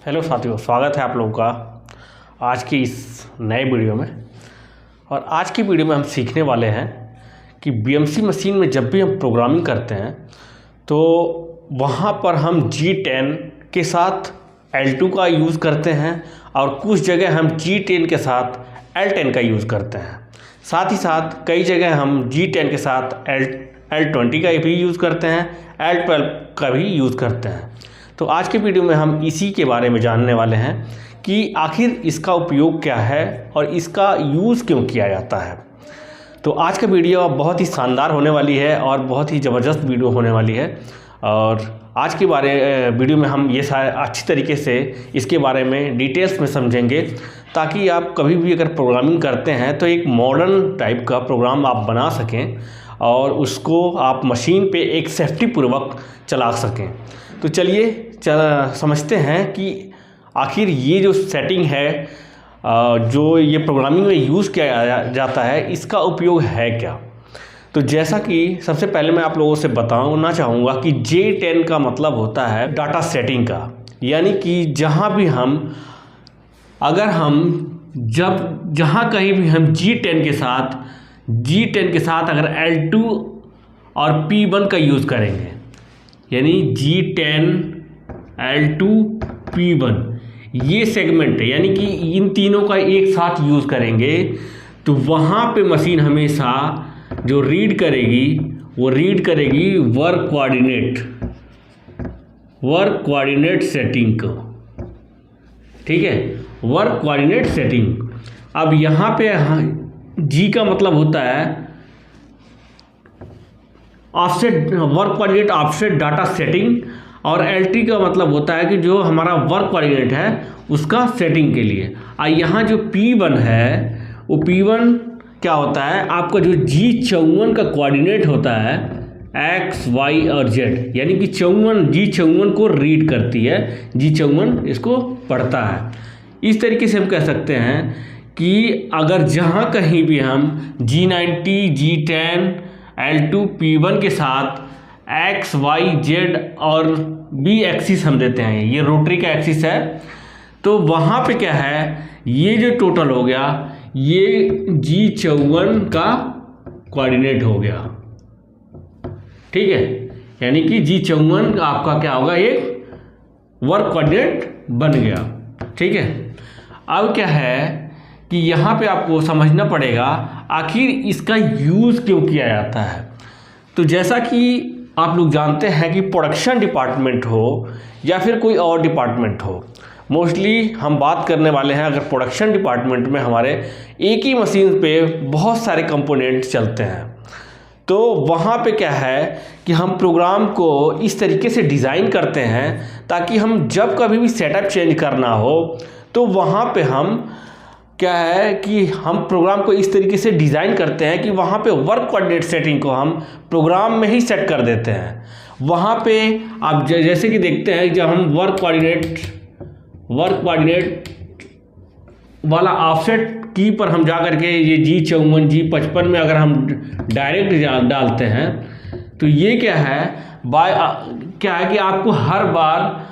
Hello साथियों, स्वागत है आप लोगों का आज की इस नए वीडियो में। और आज की वीडियो में हम सीखने वाले हैं कि बीएमसी मशीन में जब भी हम प्रोग्रामिंग करते हैं तो वहाँ पर हम G10 के साथ L2 का यूज़ करते हैं और कुछ जगह हम G10 के साथ L10 का यूज़ करते हैं। साथ ही साथ कई जगह हम G10 के साथ L20 का भी यूज़ करते हैं, L12 का भी यूज़ करते हैं। तो आज के वीडियो में हम इसी के बारे में जानने वाले हैं कि आखिर इसका उपयोग क्या है और इसका यूज़ क्यों किया जाता है। तो आज का वीडियो बहुत ही शानदार होने वाली है और बहुत ही ज़बरदस्त वीडियो होने वाली है। और आज के वीडियो में हम ये सारे अच्छी तरीके से इसके बारे में डिटेल्स में समझेंगे, ताकि आप कभी भी अगर प्रोग्रामिंग करते हैं तो एक मॉडर्न टाइप का प्रोग्राम आप बना सकें और उसको आप मशीन पे एक सेफ्टी पूर्वक चला सकें। तो चलिए समझते हैं कि आखिर ये जो सेटिंग है जो ये प्रोग्रामिंग में यूज़ किया जाता है, इसका उपयोग है क्या। तो जैसा कि सबसे पहले मैं आप लोगों से बताना चाहूँगा कि J10 का मतलब होता है डाटा सेटिंग का, यानी कि जहाँ भी हम जहाँ कहीं भी हम G10 के साथ अगर L2 और P1 का यूज़ करेंगे, यानी G10 L2 P1 ये सेगमेंट है, यानी कि इन तीनों का एक साथ यूज़ करेंगे, तो वहाँ पे मशीन हमेशा जो रीड करेगी वो रीड करेगी वर्क कोऑर्डिनेट सेटिंग को। ठीक है, वर्क कोऑर्डिनेट सेटिंग। अब यहाँ पे G का मतलब होता है offset, work coordinate offset data setting, और LT का मतलब होता है कि जो हमारा वर्क कोऑर्डिनेट है उसका सेटिंग के लिए। और यहाँ जो P1 है वो P1 क्या होता है, आपका जो G54 का कोऑर्डिनेट होता है X, Y और Z, यानी कि G54 को रीड करती है, G54 इसको पढ़ता है। इस तरीके से हम कह सकते हैं कि अगर जहाँ कहीं भी हम G90, G10, L2, P1 के साथ X, Y, Z और B एक्सिस हम देते हैं, ये रोटरी का एक्सिस है, तो वहाँ पे क्या है, ये जो टोटल हो गया ये G54 का कोऑर्डिनेट हो गया। ठीक है, यानी कि G54 आपका क्या होगा, एक वर्क कोऑर्डिनेट बन गया। ठीक है, अब क्या है कि यहाँ पे आपको समझना पड़ेगा आखिर इसका यूज़ क्यों किया जाता है। तो जैसा कि आप लोग जानते हैं कि प्रोडक्शन डिपार्टमेंट हो या फिर कोई और डिपार्टमेंट हो, मोस्टली हम बात करने वाले हैं अगर प्रोडक्शन डिपार्टमेंट में हमारे एक ही मशीन पे बहुत सारे कंपोनेंट चलते हैं, तो वहाँ पे क्या है कि हम प्रोग्राम को इस तरीके से डिज़ाइन करते हैं ताकि हम जब कभी भी सेटअप चेंज करना हो तो वहाँ पे हम क्या है कि हम प्रोग्राम को इस तरीके से डिज़ाइन करते हैं कि वहाँ पे वर्क कोऑर्डिनेट सेटिंग को हम प्रोग्राम में ही सेट कर देते हैं। वहाँ पे आप जैसे कि देखते हैं जब हम वर्क कोऑर्डिनेट वाला ऑफसेट की पर हम जा करके ये G54, G55 में अगर हम डायरेक्ट डालते हैं तो ये क्या है, क्या है कि आपको हर बार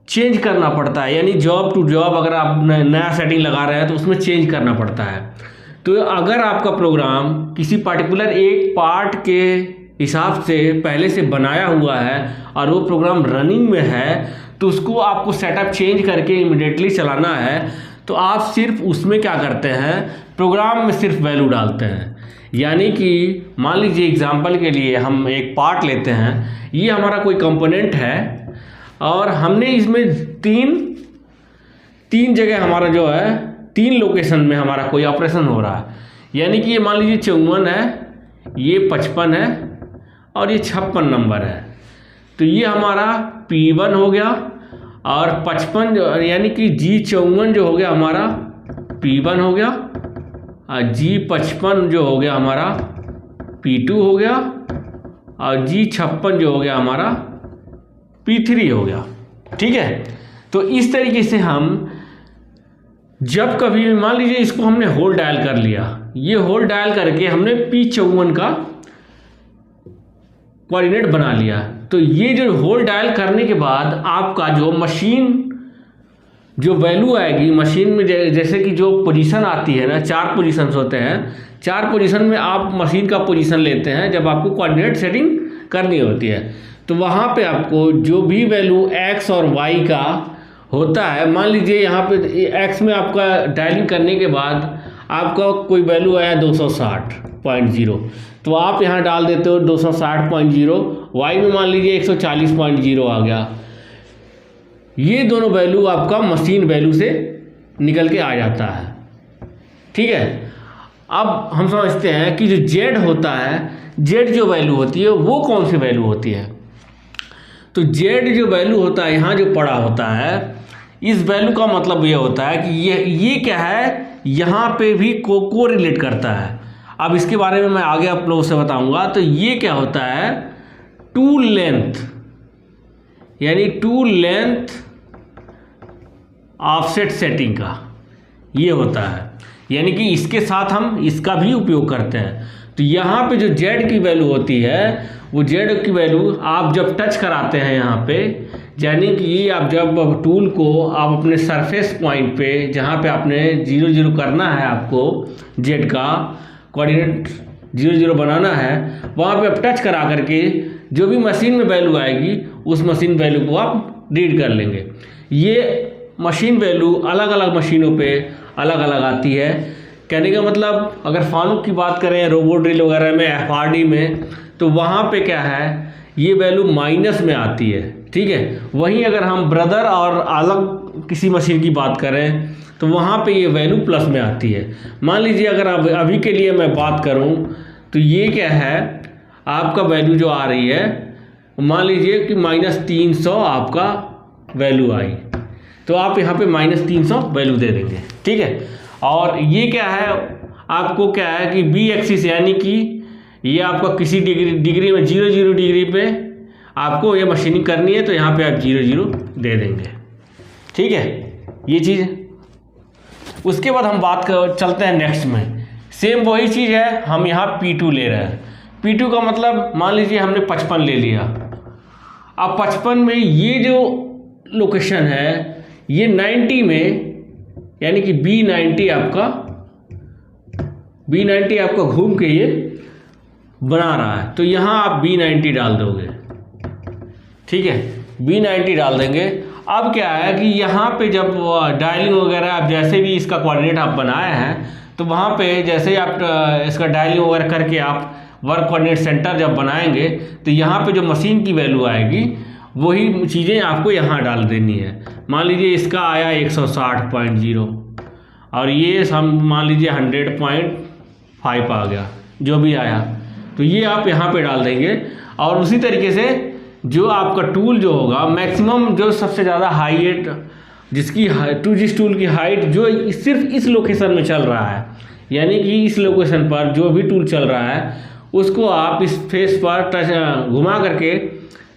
चेंज करना पड़ता है, यानी जॉब टू जॉब अगर आप नया सेटिंग लगा रहे हैं तो उसमें चेंज करना पड़ता है। तो अगर आपका प्रोग्राम किसी पार्टिकुलर एक पार्ट के हिसाब से पहले से बनाया हुआ है और वो प्रोग्राम रनिंग में है, तो उसको आपको सेटअप चेंज करके इमीडिएटली चलाना है, तो आप सिर्फ उसमें क्या करते हैं, प्रोग्राम में सिर्फ वैल्यू डालते हैं। यानी कि मान लीजिए एग्जांपल के लिए हम एक पार्ट लेते हैं, ये हमारा कोई कंपोनेंट है और हमने इसमें तीन जगह हमारा जो है 3 लोकेशन में हमारा कोई ऑपरेशन हो रहा है, यानी कि ये मान लीजिए 54 है, ये 55 है और ये 56 नंबर है। तो ये हमारा P1 हो गया और 55 यानी कि G54 जो हो गया हमारा P1 हो गया और G55 जो हो गया हमारा P2 हो गया और G56 जो हो गया हमारा P3 हो गया। ठीक है, तो इस तरीके से हम जब कभी मान लीजिए इसको हमने होल्ड डायल कर लिया, ये होल्ड डायल करके हमने P54 का कोऑर्डिनेट बना लिया, तो ये जो होल डायल करने के बाद आपका जो मशीन जो वैल्यू आएगी मशीन में, जैसे कि जो पोजीशन आती है ना, 4 पोजीशंस होते हैं, 4 पोजीशन में आप मशीन का पोजीशन लेते हैं जब आपको कोऑर्डिनेट सेटिंग करनी होती है। तो वहाँ पे आपको जो भी वैल्यू x और y का होता है, मान लीजिए यहाँ पे x में आपका डायलिंग करने के बाद आपका कोई वैल्यू आया 260.0, तो आप यहाँ डाल देते हो 260.0, y में मान लीजिए 140.0 आ गया। ये दोनों वैल्यू आपका मशीन वैल्यू से निकल के आ जाता है। ठीक है, अब हम समझते हैं कि जो z होता है, z जो वैल्यू होती है वो कौन सी वैल्यू होती है। तो z जो वैल्यू होता है यहाँ जो पड़ा होता है, इस वैल्यू का मतलब ये होता है कि ये क्या है, यहाँ पे भी को रिलेट करता है। अब इसके बारे में मैं आगे आप लोगों से बताऊंगा। तो ये क्या होता है, टूल लेंथ, यानी टूल लेंथ ऑफसेट सेटिंग का ये होता है, यानी कि इसके साथ हम इसका भी उपयोग करते हैं। तो यहाँ पे जो z की वैल्यू होती है, वो z की वैल्यू आप जब टच कराते हैं यहाँ पे, यानी कि आप जब टूल को आप अपने सरफेस पॉइंट पे जहाँ पे आपने 0 करना है, आपको z का कोऑर्डिनेट 0 बनाना है, वहाँ पे आप टच करा करके जो भी मशीन में वैल्यू आएगी उस मशीन वैल्यू को आप रीड कर लेंगे। ये मशीन वैल्यू अलग अलग मशीनों पे अलग अलग आती है। कहने का मतलब अगर फानुक की बात करें रोबो ड्रिल वगैरह में, FRD में, तो वहाँ पे क्या है, ये वैल्यू माइनस में आती है। ठीक है, वहीं अगर हम ब्रदर और अलग किसी मशीन की बात करें तो वहाँ पे ये वैल्यू प्लस में आती है। मान लीजिए अगर अभी के लिए मैं बात करूँ तो ये क्या है, आपका वैल्यू जो आ रही है, मान लीजिए कि -300 आपका वैल्यू आई, तो आप यहाँ पे -300 वैल्यू दे देंगे। ठीक है, और ये क्या है, आपको क्या है कि बी एक्सिस, यानी कि ये आपका किसी डिग्री में 0 डिग्री पे आपको ये मशीनिंग करनी है, तो यहाँ पे आप 0 दे देंगे। ठीक है, ये चीज़। उसके बाद हम बात चलते हैं नेक्स्ट में। सेम वही चीज़ है, हम यहाँ P2 ले रहे हैं। P2 का मतलब मान लीजिए हमने 55 ले लिया। अब 55 में ये जो लोकेशन है, ये 90 में, यानी कि B90 आपका घूम के ये बना रहा है, तो यहाँ आप B90 डाल दोगे। ठीक है, B90 डाल देंगे। अब क्या है कि यहाँ पे जब डायलिंग वगैरह आप जैसे भी इसका कोऑर्डिनेट आप बनाए हैं, तो वहाँ पे जैसे ही आप इसका डायलिंग वगैरह करके आप वर्क कोऑर्डिनेट सेंटर जब बनाएंगे, तो यहाँ पे जो मशीन की वैल्यू आएगी वही चीज़ें आपको यहाँ डाल देनी है। मान लीजिए इसका आया 160.0 और ये हम मान लीजिए 100.5 आ गया, जो भी आया, तो ये आप यहाँ पे डाल देंगे। और उसी तरीके से जो आपका टूल जो होगा, मैक्सिमम जो सबसे ज़्यादा हाइट जिस टूल की हाइट जो सिर्फ इस लोकेशन में चल रहा है, यानी कि इस लोकेशन पर जो भी टूल चल रहा है उसको आप इस फेस पर टच घुमा करके,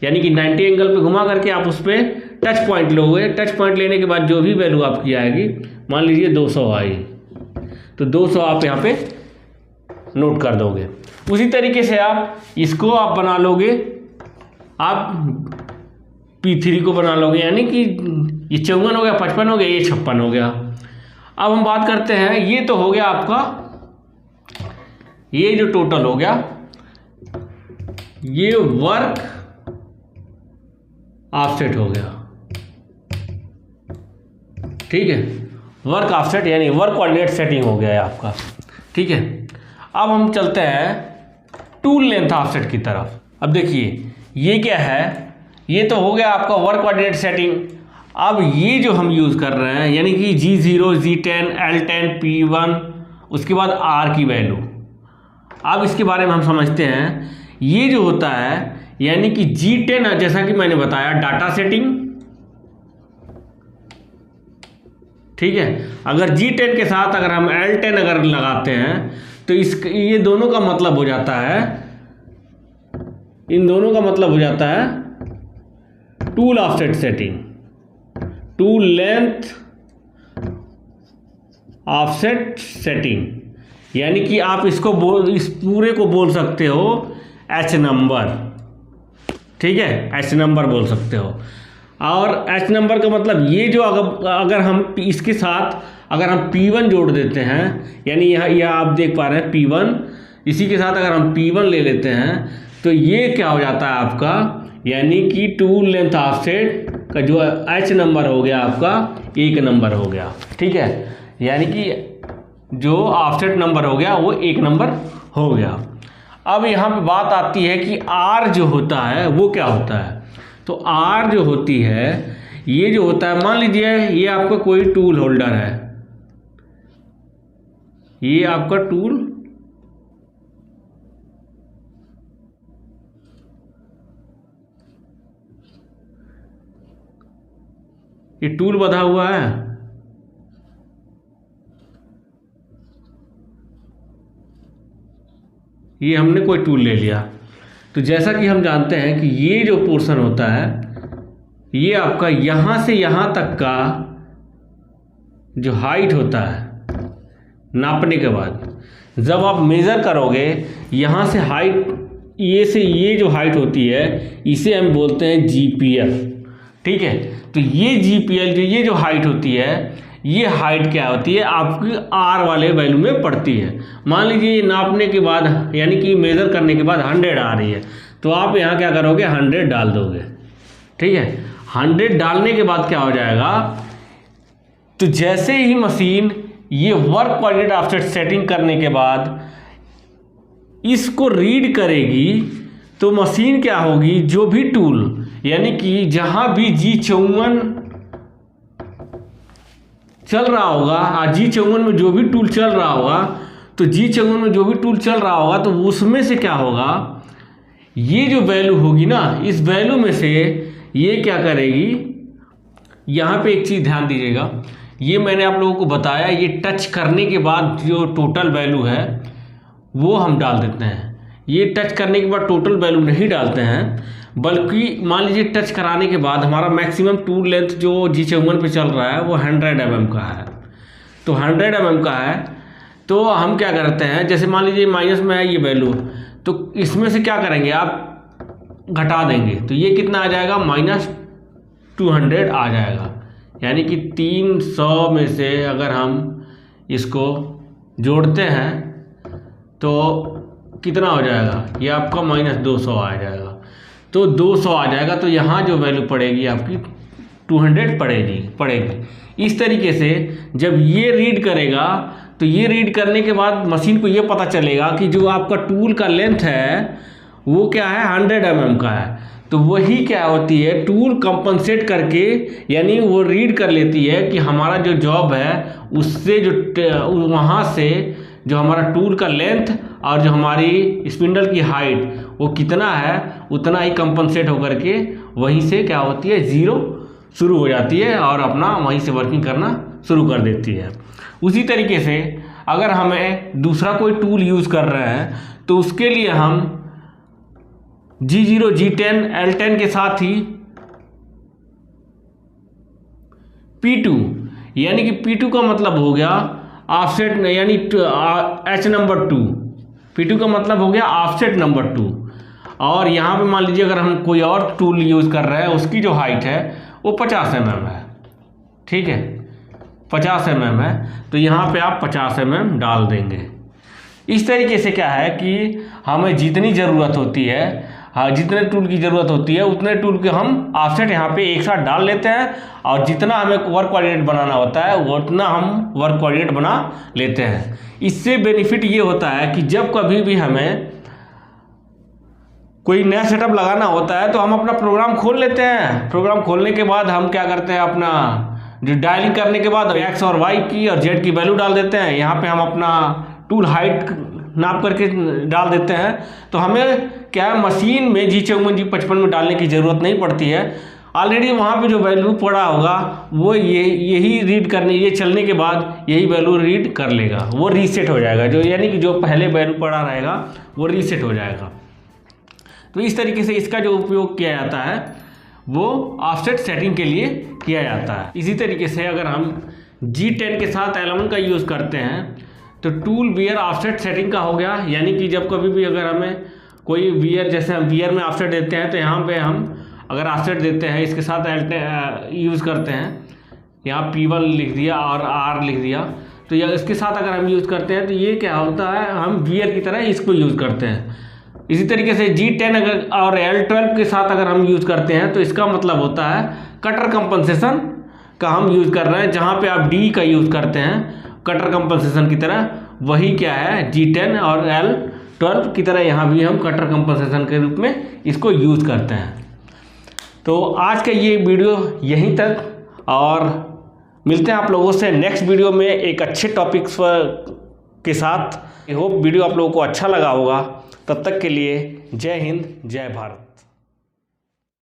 यानी कि 90 एंगल पे घुमा करके आप उस पर टच पॉइंट लोगे। टच पॉइंट लेने के बाद जो भी वैल्यू आपकी आएगी, मान लीजिए 200 आई, तो 200 आप यहाँ पे नोट कर दोगे। उसी तरीके से आप इसको आप बना लोगे, आप P3 को बना लोगे, यानी कि ये 54 हो गया, 55 हो गया, ये 56 हो गया। अब हम बात करते हैं, ये तो हो गया आपका, ये जो टोटल हो गया, ये वर्क ऑफसेट हो गया। ठीक है, वर्क ऑफसेट यानी वर्क कोऑर्डिनेट सेटिंग हो गया है आपका। ठीक है, अब हम चलते हैं टूल लेंथ ऑफसेट की तरफ। अब देखिए ये क्या है, ये तो हो गया आपका वर्क कोऑर्डिनेट सेटिंग। अब ये जो हम यूज़ कर रहे हैं, यानी कि G0, G10, L10, P1, उसके बाद R की वैल्यू। अब इसके बारे में हम समझते हैं। ये जो होता है, यानी कि G10, जैसा कि मैंने बताया, डाटा सेटिंग। ठीक है, अगर G10 के साथ अगर हम L10 अगर लगाते हैं, तो ये दोनों का मतलब हो जाता है, इन दोनों का मतलब हो जाता है tool offset setting, tool length offset setting. यानी कि आप इसको इस पूरे को बोल सकते हो H नंबर। ठीक है, एच नंबर बोल सकते हो। और एच नंबर का मतलब ये जो अगर हम इसके साथ अगर हम P1 जोड़ देते हैं, यानी यह आप देख पा रहे हैं P1, इसी के साथ अगर हम P1 ले लेते हैं तो ये क्या हो जाता है आपका, यानी कि टूल लेंथ ऑफसेट का जो एच नंबर हो गया आपका 1 नंबर हो गया। ठीक है, यानी कि जो ऑफसेट नंबर हो गया वो 1 नंबर हो गया। अब यहाँ पे बात आती है कि आर जो होता है वो क्या होता है। तो आर जो होती है, ये जो होता है, मान लीजिए ये आपका कोई टूल होल्डर है, ये आपका टूल ये टूल बंधा हुआ है, ये हमने कोई टूल ले लिया। तो जैसा कि हम जानते हैं कि ये जो पोर्शन होता है, ये आपका यहाँ से यहाँ तक का जो हाइट होता है नापने के बाद, जब आप मेज़र करोगे यहाँ से हाइट, ये से ये जो हाइट होती है इसे हम बोलते हैं GPL। ठीक है, तो ये GPL जो ये जो हाइट होती है, ये हाइट क्या होती है आपकी R वाले वैल्यू में पड़ती है। मान लीजिए ये नापने के बाद, यानी कि मेज़र करने के बाद 100 आ रही है, तो आप यहाँ क्या करोगे 100 डाल दोगे। ठीक है, 100 डालने के बाद क्या हो जाएगा, तो जैसे ही मशीन ये वर्क कोऑर्डिनेट ऑफसेट सेटिंग करने के बाद इसको रीड करेगी, तो मशीन क्या होगी, जो भी टूल, यानी कि जहाँ भी G54 चल रहा होगा, G54 में जो भी टूल चल रहा होगा, तो G54 में जो भी टूल चल रहा होगा तो उसमें से क्या होगा, ये जो वैल्यू होगी ना, इस वैल्यू में से ये क्या करेगी। यहाँ पे एक चीज़ ध्यान दीजिएगा, ये मैंने आप लोगों को बताया, ये टच करने के बाद जो टोटल वैल्यू है वो हम डाल देते हैं। ये टच करने के बाद टोटल वैल्यू नहीं डालते हैं, बल्कि मान लीजिए टच कराने के बाद हमारा मैक्सिमम टूल लेंथ जो G54 पे चल रहा है वो 100 mm का है। तो 100 mm का है, तो हम क्या करते हैं, जैसे मान लीजिए माइनस में है ये वैल्यू, तो इसमें से क्या करेंगे आप घटा देंगे, तो ये कितना आ जाएगा, -200 आ जाएगा। यानी कि 300 में से अगर हम इसको जोड़ते हैं तो कितना हो जाएगा, ये आपका -200 आ जाएगा। तो 200 आ जाएगा, तो यहाँ जो वैल्यू पड़ेगी आपकी 200 पड़ेगी। इस तरीके से जब ये रीड करेगा, तो ये रीड करने के बाद मशीन को ये पता चलेगा कि जो आपका टूल का लेंथ है वो क्या है, 100 mm का है। तो वही क्या होती है, टूल कंपनसेट करके, यानी वो रीड कर लेती है कि हमारा जो जॉब है उससे जो वहाँ से जो हमारा टूल का लेंथ और जो हमारी स्पिंडल की हाइट वो कितना है, उतना ही कंपनसेट होकर के वहीं से क्या होती है, 0 शुरू हो जाती है और अपना वहीं से वर्किंग करना शुरू कर देती है। उसी तरीके से अगर हमें दूसरा कोई टूल यूज़ कर रहे हैं तो उसके लिए हम G0, G10, L10 के साथ ही P2, यानी कि P2 का मतलब हो गया ऑफसेट, यानी H नंबर 2, P2 का मतलब हो गया ऑफसेट नंबर 2। और यहाँ पे मान लीजिए अगर हम कोई और टूल यूज़ कर रहे हैं, उसकी जो हाइट है वो 50 mm है। ठीक है, 50 mm है, तो यहाँ पे आप 50 mm डाल देंगे। इस तरीके से क्या है कि हमें जितनी ज़रूरत होती है, हाँ, जितने टूल की ज़रूरत होती है उतने टूल के हम ऑफसेट यहाँ पे एक साथ डाल लेते हैं, और जितना हमें वर्क कोऑर्डिनेट बनाना होता है उतना हम वर्क कोऑर्डिनेट बना लेते हैं। इससे बेनिफिट ये होता है कि जब कभी भी हमें कोई नया सेटअप लगाना होता है तो हम अपना प्रोग्राम खोल लेते हैं। प्रोग्राम खोलने के बाद हम क्या करते हैं, अपना जो डायलिंग करने के बाद X और Y की और Z की वैल्यू डाल देते हैं। यहाँ पे हम अपना टूल हाइट नाप करके डाल देते हैं। तो हमें क्या है, मशीन में G54 G55 में डालने की ज़रूरत नहीं पड़ती है। ऑलरेडी वहाँ पे जो वैल्यू पड़ा होगा वो यही रीड करने, ये चलने के बाद यही वैल्यू रीड कर लेगा, वो रीसेट हो जाएगा, जो यानी कि जो पहले वैल्यू पड़ा रहेगा वो रीसेट हो जाएगा। तो इस तरीके से इसका जो उपयोग किया जाता है वो ऑफसेट सेटिंग के लिए किया जाता है। इसी तरीके से अगर हम G10 के साथ L1 का यूज़ करते हैं तो टूल बियर ऑफसेट सेटिंग का हो गया, यानी कि जब कभी भी अगर हमें कोई वियर, जैसे हम वियर में ऑफसेट देते हैं तो यहाँ पे हम अगर ऑफसेट देते हैं इसके साथ यूज़ करते हैं, यहाँ P1 लिख दिया और R लिख दिया, तो यह इसके साथ अगर हम यूज़ करते हैं तो ये क्या होता है, हम वियर की तरह इसको यूज़ करते हैं। इसी तरीके से G10 अगर और L12 के साथ अगर हम यूज़ करते हैं तो इसका मतलब होता है कटर कंपनसेशन का हम यूज़ कर रहे हैं। जहाँ पे आप D का यूज़ करते हैं कटर कंपनसेशन की तरह, वही क्या है G10 और L12 की तरह यहाँ भी हम कटर कंपनसेशन के रूप में इसको यूज़ करते हैं। तो आज का ये वीडियो यहीं तक, और मिलते हैं आप लोगों से नेक्स्ट वीडियो में एक अच्छे टॉपिक्स के साथ। आई होप वीडियो आप लोगों को अच्छा लगा होगा। तब तक के लिए जय हिंद, जय भारत।